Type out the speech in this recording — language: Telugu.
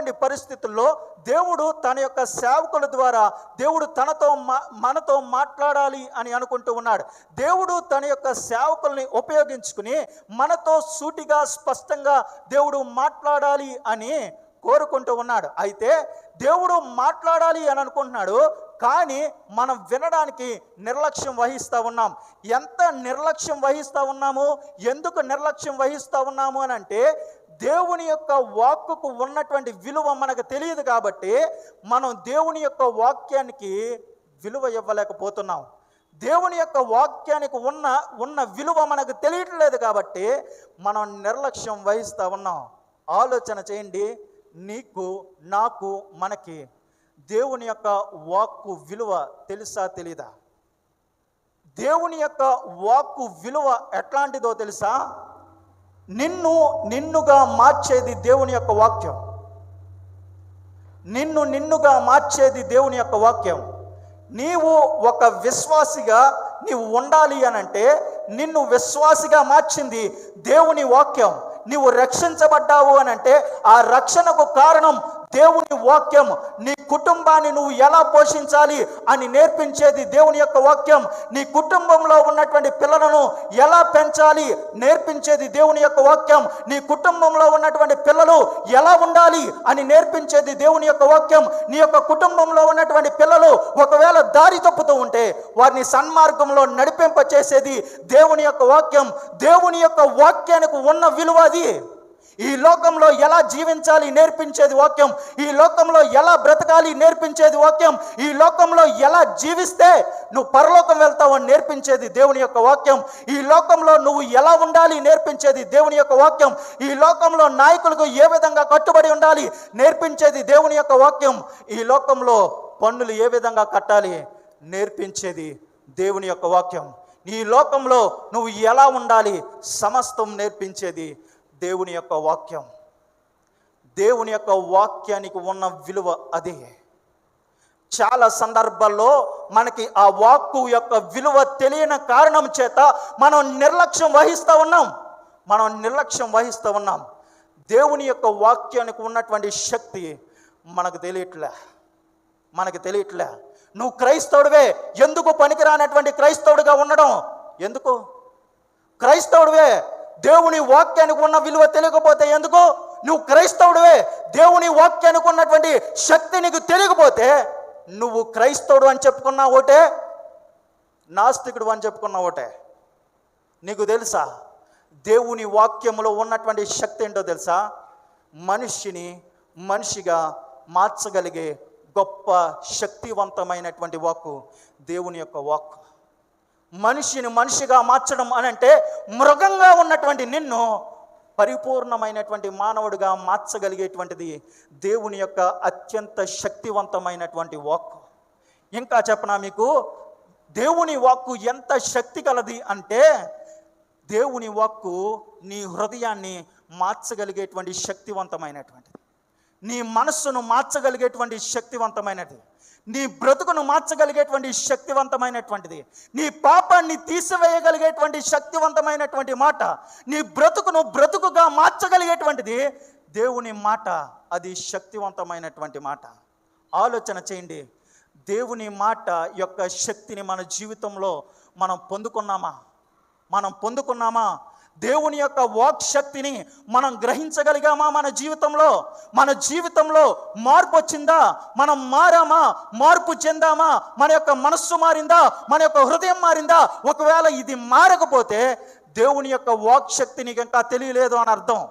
ఉన్నటువంటి పరిస్థితుల్లో దేవుడు తన యొక్క సేవకుల ద్వారా దేవుడు మనతో మాట్లాడాలి అని అనుకుంటూ ఉన్నాడు. దేవుడు తన యొక్క సేవకుల్ని ఉపయోగించుకుని మనతో సూటిగా స్పష్టంగా దేవుడు మాట్లాడాలి అని కోరుకుంటూ ఉన్నాడు. అయితే దేవుడు మాట్లాడాలి అని అనుకుంటున్నాడు, కానీ మనం వినడానికి నిర్లక్ష్యం వహిస్తూ ఉన్నాం. ఎంత నిర్లక్ష్యం వహిస్తూ ఉన్నాము, ఎందుకు నిర్లక్ష్యం వహిస్తూ ఉన్నాము అని అంటే, దేవుని యొక్క వాక్కుకు ఉన్నటువంటి విలువ మనకు తెలియదు కాబట్టి మనం దేవుని యొక్క వాక్యానికి విలువ ఇవ్వలేకపోతున్నాం. దేవుని యొక్క వాక్యానికి ఉన్న విలువ మనకు తెలియట్లేదు కాబట్టి మనం నిర్లక్ష్యం వహిస్తూ ఉన్నాం. ఆలోచన చేయండి, నీకు నాకు మనకి దేవుని యొక్క వాక్కు విలువ తెలుసా తెలీదా? దేవుని యొక్క వాక్కు విలువ ఎట్లాంటిదో తెలుసా? నిన్నుగా మార్చేది దేవుని యొక్క వాక్యం. నిన్నుగా మార్చేది దేవుని యొక్క వాక్యం. నీవు ఒక విశ్వాసిగా నీవు ఉండాలి అనంటే నిన్ను విశ్వాసిగా మార్చింది దేవుని వాక్యం. నీవు రక్షించబడ్డావు అనంటే ఆ రక్షణకు కారణం దేవుని వాక్యం. నీ కుటుంబాన్ని నువ్వు ఎలా పోషించాలి అని నేర్పించేది దేవుని యొక్క వాక్యం. నీ కుటుంబంలో ఉన్నటువంటి పిల్లలను ఎలా పెంచాలి నేర్పించేది దేవుని యొక్క వాక్యం. నీ కుటుంబంలో ఉన్నటువంటి పిల్లలు ఎలా ఉండాలి అని నేర్పించేది దేవుని యొక్క వాక్యం. నీ యొక్క కుటుంబంలో ఉన్నటువంటి పిల్లలు ఒకవేళ దారి తప్పుతూ ఉంటే వారిని సన్మార్గంలో నడిపింప చేసేది దేవుని యొక్క వాక్యం. దేవుని యొక్క వాక్యానికి ఉన్న విలువ అది. ఈ లోకంలో ఎలా జీవించాలి నేర్పించేది వాక్యం. ఈ లోకంలో ఎలా బ్రతకాలి నేర్పించేది వాక్యం. ఈ లోకంలో ఎలా జీవిస్తే నువ్వు పరలోకం వెళ్తావని నేర్పించేది దేవుని యొక్క వాక్యం. ఈ లోకంలో నువ్వు ఎలా ఉండాలి నేర్పించేది దేవుని యొక్క వాక్యం. ఈ లోకంలో నాయకులకు ఏ విధంగా కట్టుబడి ఉండాలి నేర్పించేది దేవుని యొక్క వాక్యం. ఈ లోకంలో పన్నులు ఏ విధంగా కట్టాలి నేర్పించేది దేవుని యొక్క వాక్యం. ఈ లోకంలో నువ్వు ఎలా ఉండాలి సమస్తం నేర్పించేది దేవుని యొక్క వాక్యం. దేవుని యొక్క వాక్యానికి ఉన్న విలువ అదే. చాలా సందర్భాల్లో మనకి ఆ వాక్కు యొక్క విలువ తెలియని కారణం చేత మనం నిర్లక్ష్యం వహిస్తూ ఉన్నాం. దేవుని యొక్క వాక్యానికి ఉన్నటువంటి శక్తి మనకు తెలియట్లే. నువ్వు క్రైస్తవుడివే, ఎందుకు పనికిరానటువంటి క్రైస్తవుడిగా ఉండడం ఎందుకు? క్రైస్తవుడివే, దేవుని వాక్యానికి ఉన్న విలువ తెలియకపోతే ఎందుకు? నువ్వు క్రైస్తవుడివే, దేవుని వాక్యానికి ఉన్నటువంటి శక్తి నీకు తెలియకపోతే నువ్వు క్రైస్తవుడు అని చెప్పుకున్నా ఒకటే, నాస్తికుడు అని చెప్పుకున్నా ఒకటే. నీకు తెలుసా దేవుని వాక్యములో ఉన్నటువంటి శక్తి ఏంటో తెలుసా? మనిషిని మనిషిగా మార్చగలిగే గొప్ప శక్తివంతమైనటువంటి వాక్కు దేవుని యొక్క వాక్కు. మనిషిని మనిషిగా మార్చడం అనంటే మృగంగా ఉన్నటువంటి నిన్ను పరిపూర్ణమైనటువంటి మానవుడిగా మార్చగలిగేటువంటిది దేవుని యొక్క అత్యంత శక్తివంతమైనటువంటి వాక్కు. ఇంకా చెప్పనా మీకు, దేవుని వాక్కు ఎంత శక్తి కలది అంటే, దేవుని వాక్కు నీ హృదయాన్ని మార్చగలిగేటువంటి శక్తివంతమైనటువంటిది, నీ మనస్సును మార్చగలిగేటువంటి శక్తివంతమైనది, నీ బ్రతుకును మార్చగలిగేటువంటి శక్తివంతమైనటువంటిది, నీ పాపాన్ని తీసివేయగలిగేటువంటి శక్తివంతమైనటువంటి మాట, నీ బ్రతుకును బ్రతుకుగా మార్చగలిగేటువంటిది దేవుని మాట. అది శక్తివంతమైనటువంటి మాట. ఆలోచన చేయండి, దేవుని మాట యొక్క శక్తిని మన జీవితంలో మనం పొందుకున్నామా? దేవుని యొక్క వాక్ శక్తిని మనం గ్రహించగలిగామా? మన జీవితంలో మార్పు వచ్చిందా? మనం మారామా? మార్పు చెందామా? మన యొక్క మనస్సు మారిందా? మన యొక్క హృదయం మారిందా? ఒకవేళ ఇది మారకపోతే దేవుని యొక్క వాక్ శక్తి నీకు ఇంకా తెలియలేదు అని అర్థం.